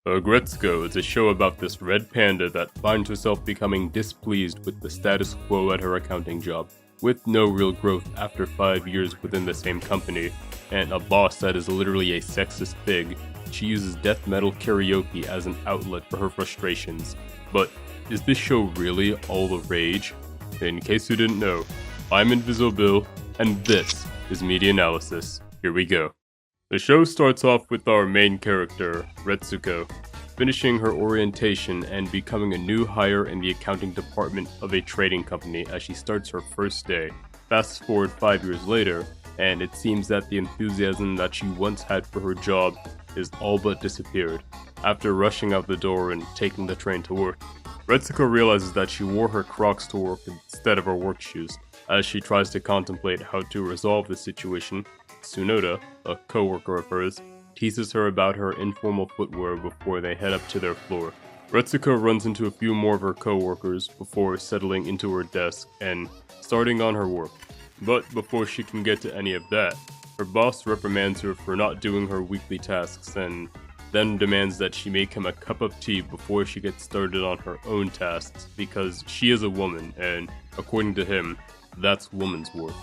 Aggretsuko is a show about this red panda that finds herself becoming displeased with the status quo at her accounting job, with no real growth after 5 years within the same company, and a boss that is literally a sexist pig. She uses death metal karaoke as an outlet for her frustrations. But is this show really all the rage? In case you didn't know, I'm Inviso, and this is Medianalysis. Here we go. The show starts off with our main character, Retsuko, finishing her orientation and becoming a new hire in the accounting department of a trading company as she starts her first day. Fast forward 5 years later, and it seems that the enthusiasm that she once had for her job is all but disappeared. After rushing out the door and taking the train to work, Retsuko realizes that she wore her Crocs to work instead of her work shoes. As she tries to contemplate how to resolve the situation, Tsunoda, a co-worker of hers, teases her about her informal footwear before they head up to their floor. Retsuko runs into a few more of her co-workers before settling into her desk and starting on her work. But before she can get to any of that, her boss reprimands her for not doing her weekly tasks and then demands that she make him a cup of tea before she gets started on her own tasks because she is a woman and, according to him, that's woman's work.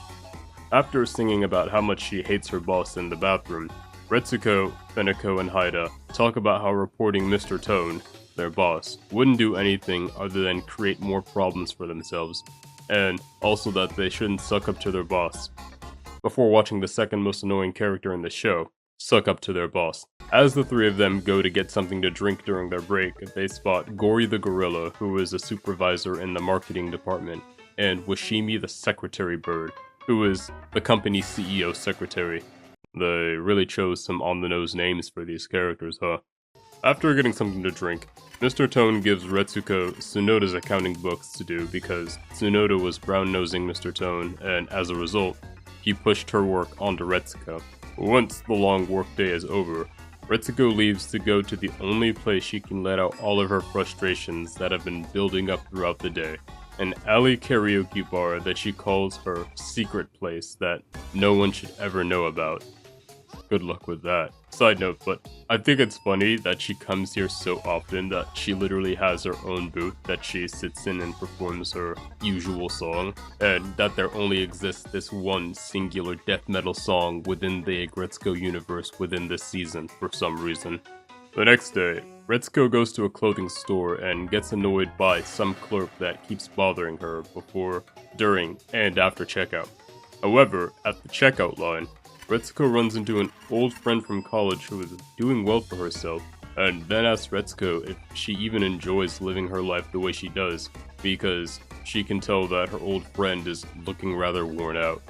After singing about how much she hates her boss in the bathroom, Retsuko, Feneko, and Haida talk about how reporting Mr. Tone, their boss, wouldn't do anything other than create more problems for themselves, and also that they shouldn't suck up to their boss. Before watching the second most annoying character in the show, suck up to their boss. As the three of them go to get something to drink during their break, they spot Gory the gorilla, who is a supervisor in the marketing department, and Washimi the secretary bird, who is the company's CEO secretary. They really chose some on-the-nose names for these characters, huh? After getting something to drink, Mr. Tone gives Retsuko Tsunoda's accounting books to do because Tsunoda was brown-nosing Mr. Tone, and as a result, he pushed her work onto Retsuko. Once the long workday is over, Retsuko leaves to go to the only place she can let out all of her frustrations that have been building up throughout the day. An alley karaoke bar that she calls her secret place that no one should ever know about. Good luck with that. Side note, but I think it's funny that she comes here so often that she literally has her own booth that she sits in and performs her usual song, and that there only exists this one singular death metal song within the Aggretsuko universe within this season for some reason. The next day, Retsuko goes to a clothing store and gets annoyed by some clerk that keeps bothering her before, during, and after checkout. However, at the checkout line, Retsuko runs into an old friend from college who is doing well for herself, and then asks Retsuko if she even enjoys living her life the way she does, because she can tell that her old friend is looking rather worn out.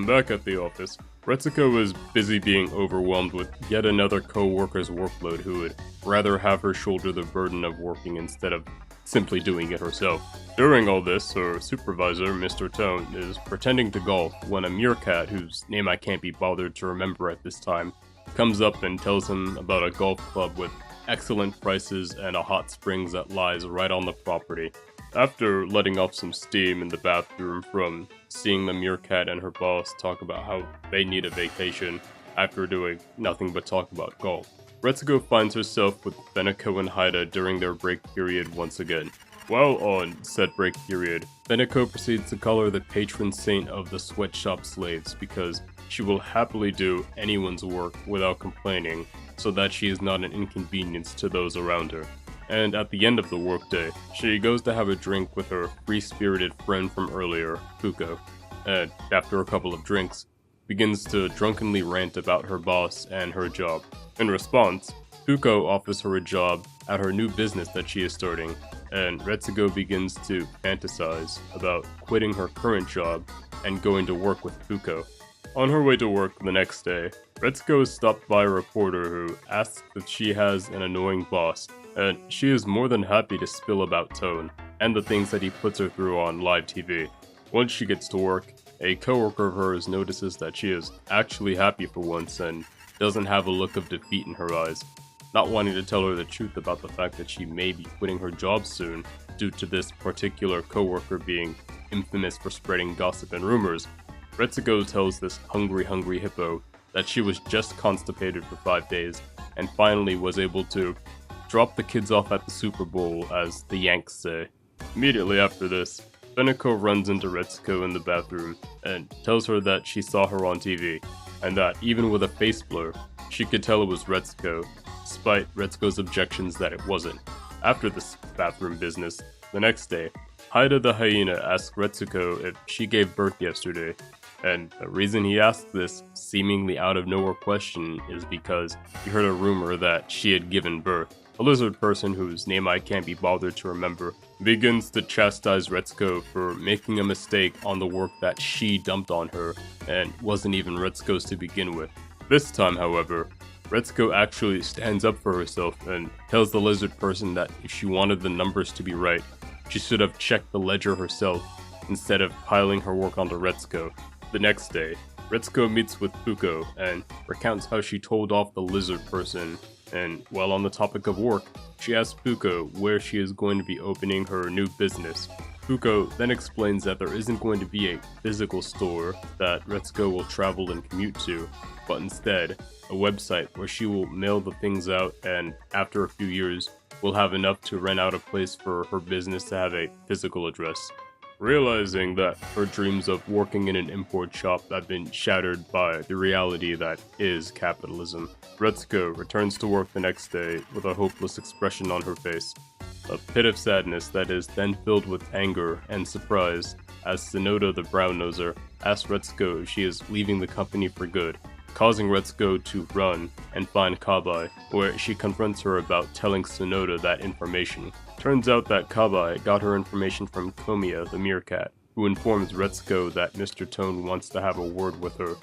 Back at the office, Retsuko is busy being overwhelmed with yet another co-worker's workload who would rather have her shoulder the burden of working instead of simply doing it herself. During all this, her supervisor, Mr. Tone, is pretending to golf when a meerkat, whose name I can't be bothered to remember at this time, comes up and tells him about a golf club with excellent prices and a hot springs that lies right on the property. After letting off some steam in the bathroom from seeing the meerkat and her boss talk about how they need a vacation after doing nothing but talk about golf, Retsuko finds herself with Feneko and Haida during their break period once again. While on said break period, Feneko proceeds to call her the patron saint of the sweatshop slaves because she will happily do anyone's work without complaining so that she is not an inconvenience to those around her. And at the end of the workday, she goes to have a drink with her free-spirited friend from earlier, Fuko, and after a couple of drinks, begins to drunkenly rant about her boss and her job. In response, Fuko offers her a job at her new business that she is starting, and Retsuko begins to fantasize about quitting her current job and going to work with Fuko. On her way to work the next day, Retsuko is stopped by a reporter who asks if she has an annoying boss, and she is more than happy to spill about Tone and the things that he puts her through on live TV. Once she gets to work, a coworker of hers notices that she is actually happy for once and doesn't have a look of defeat in her eyes. Not wanting to tell her the truth about the fact that she may be quitting her job soon due to this particular coworker being infamous for spreading gossip and rumors, Retsuko tells this hungry hippo that she was just constipated for 5 days and finally was able to drop the kids off at the Super Bowl, as the Yanks say. Immediately after this, Feneko runs into Retsuko in the bathroom and tells her that she saw her on TV, and that even with a face blur, she could tell it was Retsuko, despite Retsuko's objections that it wasn't. After this bathroom business, the next day, Haida the hyena asks Retsuko if she gave birth yesterday, and the reason he asked this seemingly out of nowhere question is because he heard a rumor that she had given birth. A lizard person whose name I can't be bothered to remember begins to chastise Retsuko for making a mistake on the work that she dumped on her and wasn't even Retsuko's to begin with. This time, however, Retsuko actually stands up for herself and tells the lizard person that if she wanted the numbers to be right, she should have checked the ledger herself instead of piling her work onto Retsuko. The next day, Retsuko meets with Fuko and recounts how she told off the lizard person, and while on the topic of work, she asks Fuko where she is going to be opening her new business. Fuko then explains that there isn't going to be a physical store that Retsuko will travel and commute to, but instead, a website where she will mail the things out and, after a few years, will have enough to rent out a place for her business to have a physical address. Realizing that her dreams of working in an import shop have been shattered by the reality that is capitalism, Retsuko returns to work the next day with a hopeless expression on her face. A pit of sadness that is then filled with anger and surprise as Sonoda the brown-noser asks Retsuko if she is leaving the company for good, causing Retsuko to run and find Kabai, where she confronts her about telling Sonoda that information. Turns out that Kabai got her information from Komiya the meerkat, who informs Retsuko that Mr. Tone wants to have a word with her.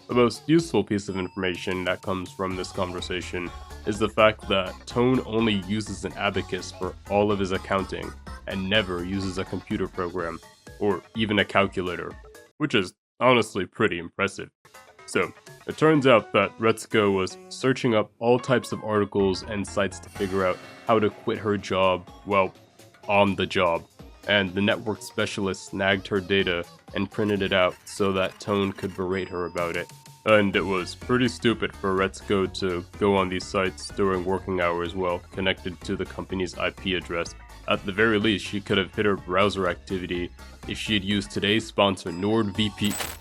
The most useful piece of information that comes from this conversation is the fact that Tone only uses an abacus for all of his accounting, and never uses a computer program, or even a calculator, which is honestly pretty impressive. So, it turns out that Retsuko was searching up all types of articles and sites to figure out how to quit her job, well, on the job, and the network specialist snagged her data and printed it out so that Tone could berate her about it. And it was pretty stupid for Retsuko to go on these sites during working hours while connected to the company's IP address. At the very least, she could have hit her browser activity if she had used today's sponsor NordVPN.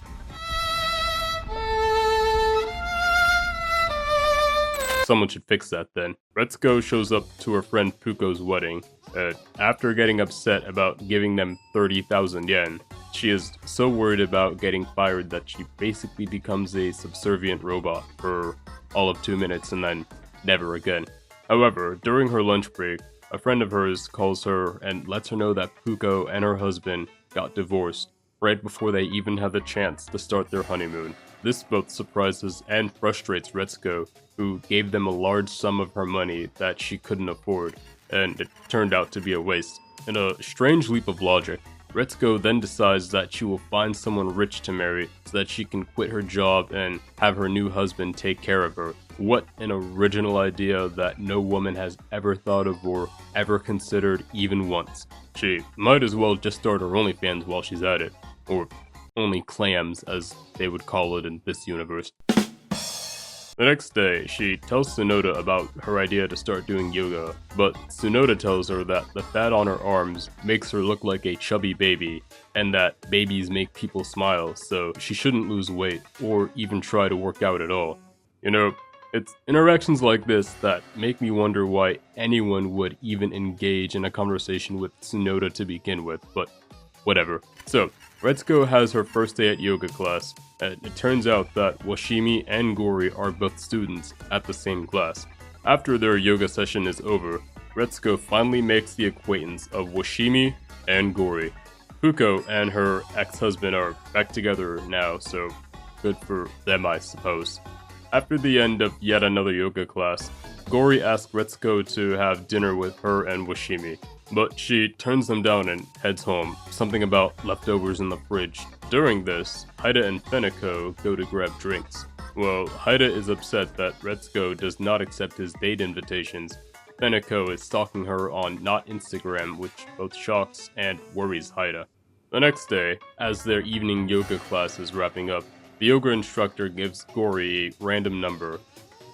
Someone should fix that then. Retsuko shows up to her friend Puko's wedding, and after getting upset about giving them 30,000 yen, she is so worried about getting fired that she basically becomes a subservient robot for all of 2 minutes and then never again. However, during her lunch break, a friend of hers calls her and lets her know that Puko and her husband got divorced right before they even had the chance to start their honeymoon. This both surprises and frustrates Retsuko, who gave them a large sum of her money that she couldn't afford, and it turned out to be a waste. In a strange leap of logic, Retsuko then decides that she will find someone rich to marry so that she can quit her job and have her new husband take care of her. What an original idea that no woman has ever thought of or ever considered even once. She might as well just start her OnlyFans while she's at it, or only clams as they would call it in this universe. The next day, she tells Sonoda about her idea to start doing yoga, but Sonoda tells her that the fat on her arms makes her look like a chubby baby, and that babies make people smile, so she shouldn't lose weight, or even try to work out at all. You know, it's interactions like this that make me wonder why anyone would even engage in a conversation with Sonoda to begin with, but whatever. So, Retsuko has her first day at yoga class, and it turns out that Washimi and Gori are both students at the same class. After their yoga session is over, Retsuko finally makes the acquaintance of Washimi and Gori. Fuko and her ex-husband are back together now, so good for them, I suppose. After the end of yet another yoga class, Gori asks Retsuko to have dinner with her and Washimi, but she turns them down and heads home, something about leftovers in the fridge. During this, Haida and Feneko go to grab drinks. Well, Haida is upset that Retsuko does not accept his date invitations. Feneko is stalking her on not Instagram, which both shocks and worries Haida. The next day, as their evening yoga class is wrapping up, the yoga instructor gives Gori a random number,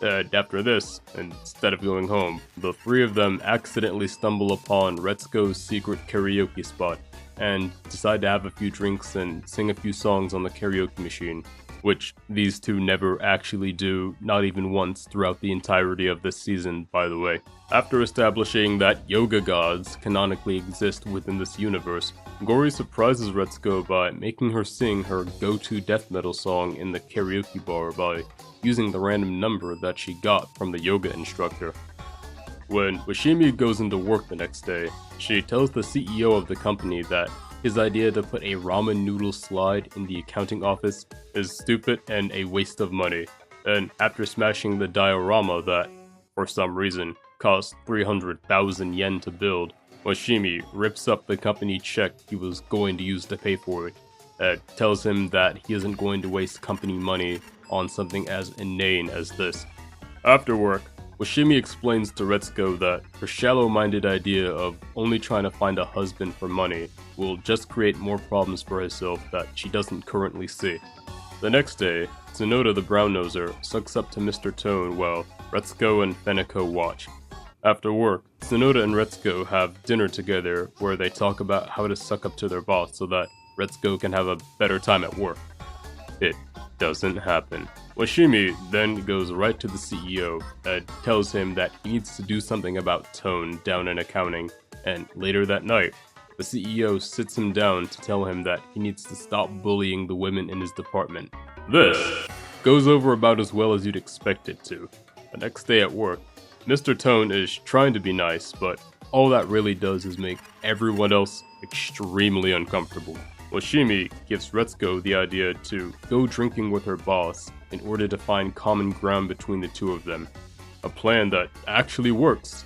And after this, instead of going home, the three of them accidentally stumble upon Retsuko's secret karaoke spot and decide to have a few drinks and sing a few songs on the karaoke machine, which these two never actually do, not even once throughout the entirety of this season, by the way. After establishing that yoga gods canonically exist within this universe, Gori surprises Retsuko by making her sing her go-to death metal song in the karaoke bar by using the random number that she got from the yoga instructor. When Washimi goes into work the next day, she tells the CEO of the company that his idea to put a ramen noodle slide in the accounting office is stupid and a waste of money, and after smashing the diorama that, for some reason, cost 300,000 yen to build, Washimi rips up the company check he was going to use to pay for it, and tells him that he isn't going to waste company money on something as inane as this. After work, Washimi explains to Retsuko that her shallow-minded idea of only trying to find a husband for money will just create more problems for herself that she doesn't currently see. The next day, Tsunoda the brown-noser sucks up to Mr. Tone while Retsuko and Feneko watch. After work, Tsunoda and Retsuko have dinner together where they talk about how to suck up to their boss so that Retsuko can have a better time at work. It doesn't happen. Washimi then goes right to the CEO and tells him that he needs to do something about Tone down in accounting, and later that night, the CEO sits him down to tell him that he needs to stop bullying the women in his department. This goes over about as well as you'd expect it to. The next day at work, Mr. Tone is trying to be nice, but all that really does is make everyone else extremely uncomfortable. Washimi gives Retsuko the idea to go drinking with her boss in order to find common ground between the two of them, a plan that actually works,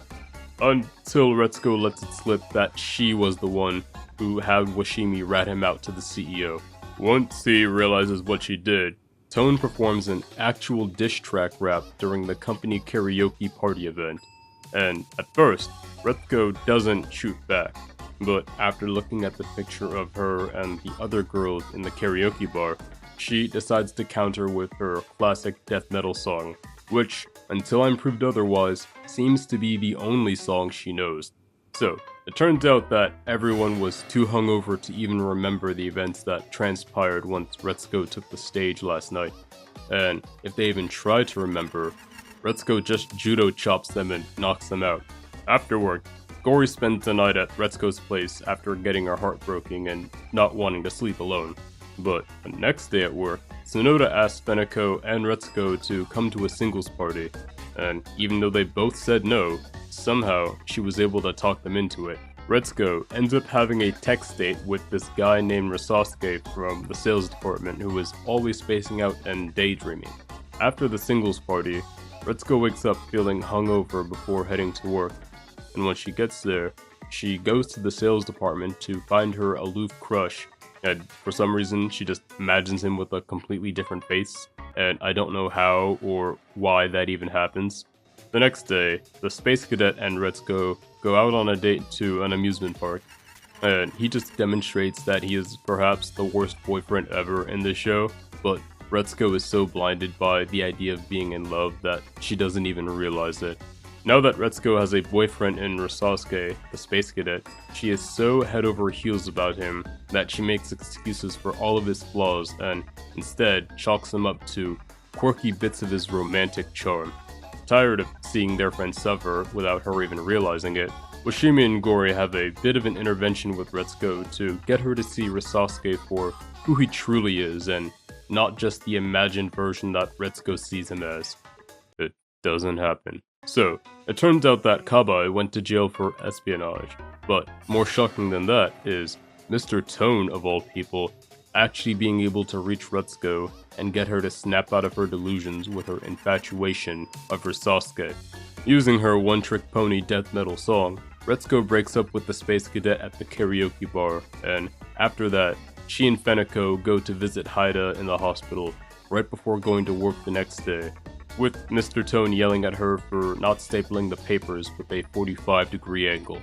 until Retsuko lets it slip that she was the one who had Washimi rat him out to the CEO. Once he realizes what she did, Tone performs an actual diss track rap during the company karaoke party event, and at first, Retsuko doesn't shoot back. But after looking at the picture of her and the other girls in the karaoke bar, she decides to counter with her classic death metal song, which, until I'm proved otherwise, seems to be the only song she knows. So, it turns out that everyone was too hungover to even remember the events that transpired once Retsuko took the stage last night. And if they even try to remember, Retsuko just judo chops them and knocks them out. Afterward, Gori spends the night at Retsuko's place after getting her heart broken and not wanting to sleep alone. But the next day at work, Tsunoda asks Feneko and Retsuko to come to a singles party, and even though they both said no, somehow she was able to talk them into it. Retsuko ends up having a text date with this guy named Risasuke from the sales department who is always spacing out and daydreaming. After the singles party, Retsuko wakes up feeling hungover before heading to work, and when she gets there, she goes to the sales department to find her aloof crush, and for some reason she just imagines him with a completely different face, and I don't know how or why that even happens. The next day, the Space Cadet and Retsuko go out on a date to an amusement park, and he just demonstrates that he is perhaps the worst boyfriend ever in this show, but Retsuko is so blinded by the idea of being in love that she doesn't even realize it. Now that Retsuko has a boyfriend in Risasuke, the Space Cadet, she is so head over heels about him that she makes excuses for all of his flaws and instead chalks him up to quirky bits of his romantic charm. Tired of seeing their friend suffer without her even realizing it, Washimi and Gori have a bit of an intervention with Retsuko to get her to see Risasuke for who he truly is and not just the imagined version that Retsuko sees him as. It doesn't happen. So, it turns out that Kabai went to jail for espionage, but more shocking than that is Mr. Tone, of all people, actually being able to reach Retsuko and get her to snap out of her delusions with her infatuation of Risasuke. Using her one-trick pony death metal song, Retsuko breaks up with the Space Cadet at the karaoke bar, and after that, she and Feneko go to visit Haida in the hospital right before going to work the next day, with Mr. Tone yelling at her for not stapling the papers with a 45-degree angle.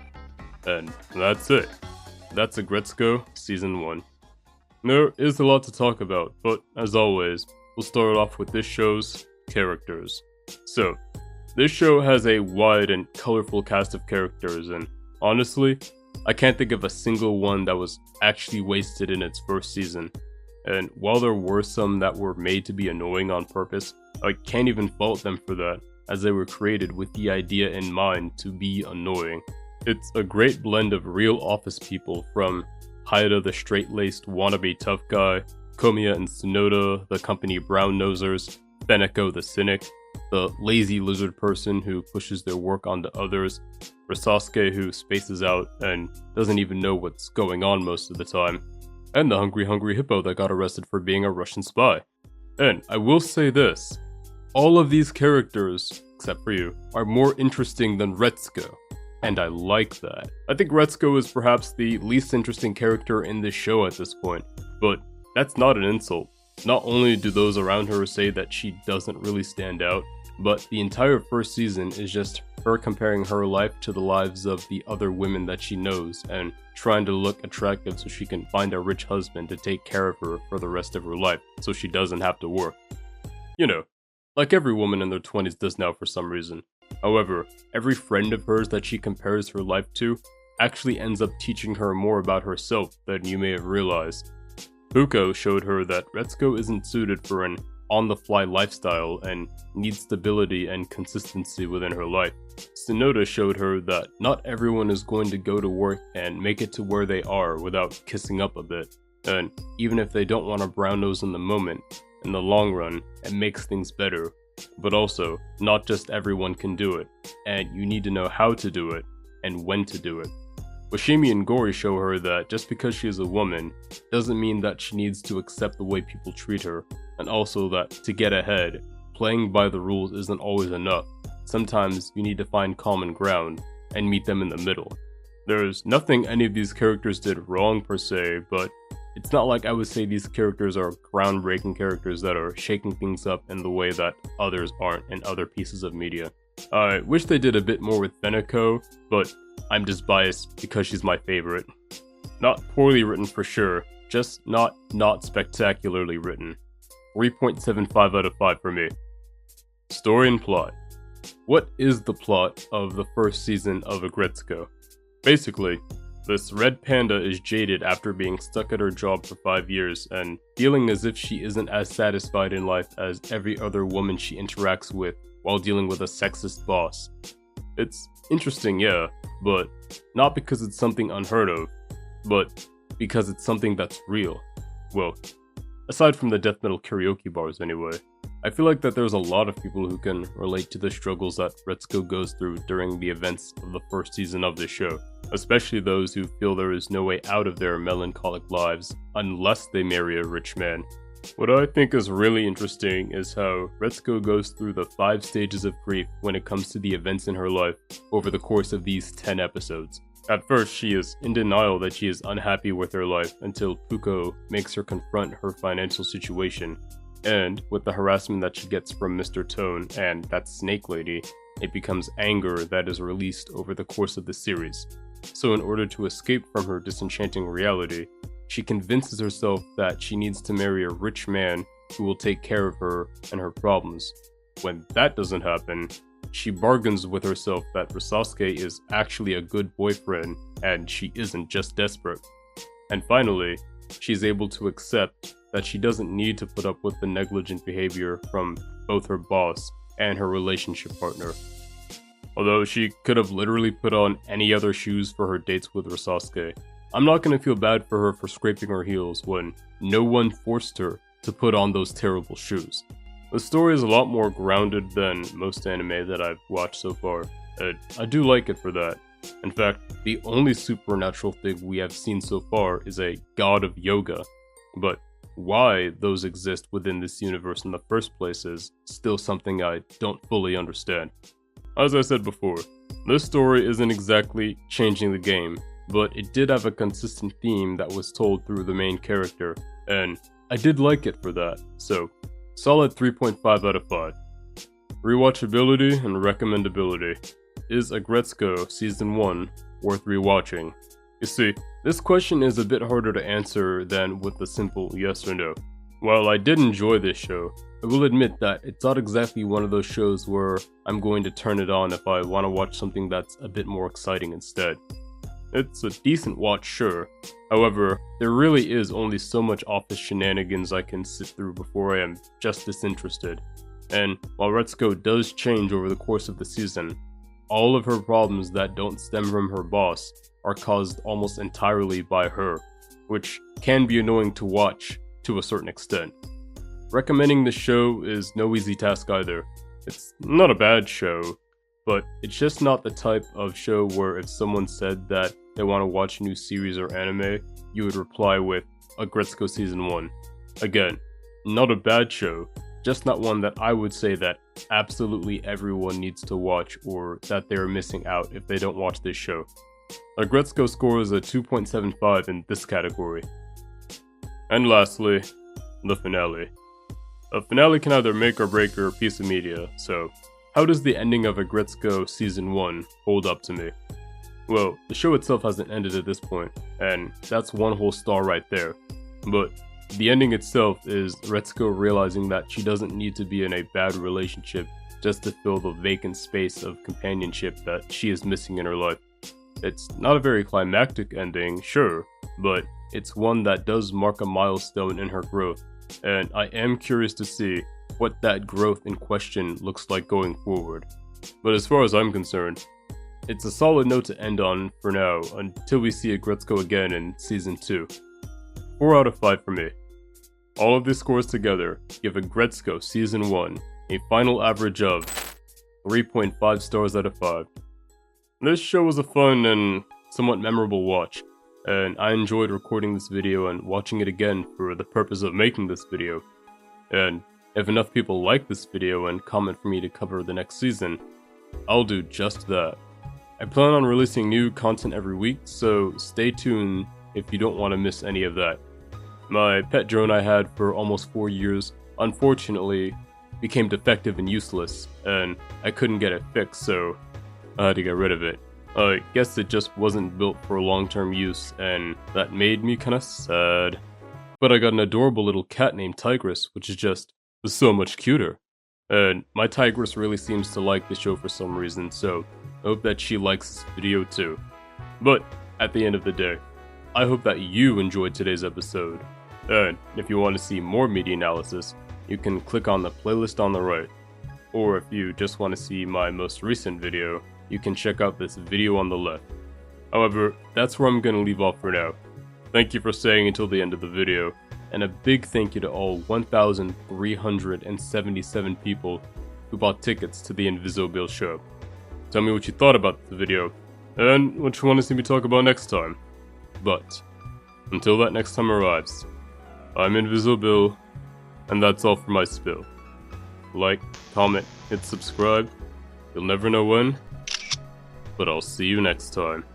And that's it. That's Aggretsuko Season 1. There is a lot to talk about, but as always, we'll start off with this show's characters. So, this show has a wide and colorful cast of characters, and honestly, I can't think of a single one that was actually wasted in its first season. And while there were some that were made to be annoying on purpose, I can't even fault them for that, as they were created with the idea in mind to be annoying. It's a great blend of real office people, from Haida the straight-laced wannabe tough guy, Komiya and Tsunoda the company brown-nosers, Beneko the cynic, the lazy lizard person who pushes their work onto others, Risasuke who spaces out and doesn't even know what's going on most of the time, and the hungry hippo that got arrested for being a Russian spy. And I will say this, all of these characters, except for you, are more interesting than Retsuko, and I like that. I think Retsuko is perhaps the least interesting character in this show at this point, but that's not an insult. Not only do those around her say that she doesn't really stand out, but the entire first season is just her comparing her life to the lives of the other women that she knows and trying to look attractive so she can find a rich husband to take care of her for the rest of her life so she doesn't have to work. You know, like every woman in their 20s does now for some reason. However, every friend of hers that she compares her life to actually ends up teaching her more about herself than you may have realized. Fuko showed her that Retsuko isn't suited for an on-the-fly lifestyle and needs stability and consistency within her life. Tsunoda showed her that not everyone is going to go to work and make it to where they are without kissing up a bit, and even if they don't want a brown nose in the moment, in the long run, it makes things better. But also, not just everyone can do it, and you need to know how to do it, and when to do it. Washimi and Gori show her that just because she is a woman, doesn't mean that she needs to accept the way people treat her, and also that to get ahead, playing by the rules isn't always enough. Sometimes you need to find common ground, and meet them in the middle. There's nothing any of these characters did wrong per se, but it's not like I would say these characters are groundbreaking characters that are shaking things up in the way that others aren't in other pieces of media. I wish they did a bit more with Beneko, but I'm just biased because she's my favorite. Not poorly written for sure, just not spectacularly written. 3.75 out of 5 for me. Story and plot. What is the plot of the first season of Aggretsuko? Basically, this red panda is jaded after being stuck at her job for 5 years and feeling as if she isn't as satisfied in life as every other woman she interacts with while dealing with a sexist boss. It's interesting, yeah, but not because it's something unheard of, but because it's something that's real. Well, aside from the death metal karaoke bars anyway. I feel like that there's a lot of people who can relate to the struggles that Retsuko goes through during the events of the first season of this show, especially those who feel there is no way out of their melancholic lives unless they marry a rich man. What I think is really interesting is how Retsuko goes through the 5 stages of grief when it comes to the events in her life over the course of these 10 episodes. At first, she is in denial that she is unhappy with her life until Fuko makes her confront her financial situation. And with the harassment that she gets from Mr. Tone and that snake lady, it becomes anger that is released over the course of the series. So in order to escape from her disenchanting reality, she convinces herself that she needs to marry a rich man who will take care of her and her problems. When that doesn't happen, she bargains with herself that Risasuke is actually a good boyfriend and she isn't just desperate. And finally, she's able to accept that she doesn't need to put up with the negligent behavior from both her boss and her relationship partner. Although she could have literally put on any other shoes for her dates with Risasuke, I'm not gonna feel bad for her for scraping her heels when no one forced her to put on those terrible shoes. The story is a lot more grounded than most anime that I've watched so far, and I do like it for that. In fact, the only supernatural thing we have seen so far is a god of yoga, but why those exist within this universe in the first place is still something I don't fully understand. As I said before, this story isn't exactly changing the game, but it did have a consistent theme that was told through the main character, and I did like it for that, so solid 3.5 out of 5. Rewatchability and recommendability. Is Aggretsuko Season 1 worth rewatching? You see, this question is a bit harder to answer than with a simple yes or no. While I did enjoy this show, I will admit that it's not exactly one of those shows where I'm going to turn it on if I want to watch something that's a bit more exciting instead. It's a decent watch, sure. However, there really is only so much office shenanigans I can sit through before I am just disinterested. And while Retsuko does change over the course of the season, all of her problems that don't stem from her boss are caused almost entirely by her, which can be annoying to watch to a certain extent. Recommending the show is no easy task either. It's not a bad show, but it's just not the type of show where if someone said that they want to watch a new series or anime, you would reply with Aggretsuko Season 1. Again, not a bad show, just not one that I would say that absolutely everyone needs to watch or that they're missing out if they don't watch this show. Aggretsuko scores a 2.75 in this category. And lastly, the finale. A finale can either make or break your piece of media, so how does the ending of Aggretsuko Season 1 hold up to me? Well, the show itself hasn't ended at this point, and that's one whole star right there. But the ending itself is Retsuko realizing that she doesn't need to be in a bad relationship just to fill the vacant space of companionship that she is missing in her life. It's not a very climactic ending, sure, but it's one that does mark a milestone in her growth, and I am curious to see what that growth in question looks like going forward. But as far as I'm concerned, it's a solid note to end on for now until we see Aggretsuko again in Season 2. 4 out of 5 for me. All of these scores together give Aggretsuko Season 1 a final average of 3.5 stars out of 5. This show was a fun and somewhat memorable watch, and I enjoyed recording this video and watching it again for the purpose of making this video. And if enough people like this video and comment for me to cover the next season, I'll do just that. I plan on releasing new content every week, so stay tuned if you don't want to miss any of that. My pet drone I had for almost 4 years, unfortunately, became defective and useless, and I couldn't get it fixed, so I had to get rid of it. I guess it just wasn't built for long-term use, and that made me kinda sad. But I got an adorable little cat named Tigress, which is just so much cuter. And my Tigress really seems to like the show for some reason, so I hope that she likes this video too. But at the end of the day, I hope that you enjoyed today's episode. And if you want to see more Medianalysis, you can click on the playlist on the right. Or if you just want to see my most recent video, you can check out this video on the left. However, that's where I'm going to leave off for now. Thank you for staying until the end of the video, and a big thank you to all 1,377 people who bought tickets to the Inviso show. Tell me what you thought about the video, and what you want to see me talk about next time. But, until that next time arrives, I'm Inviso, and that's all for my spill. Like, comment, hit subscribe. You'll never know when, but I'll see you next time.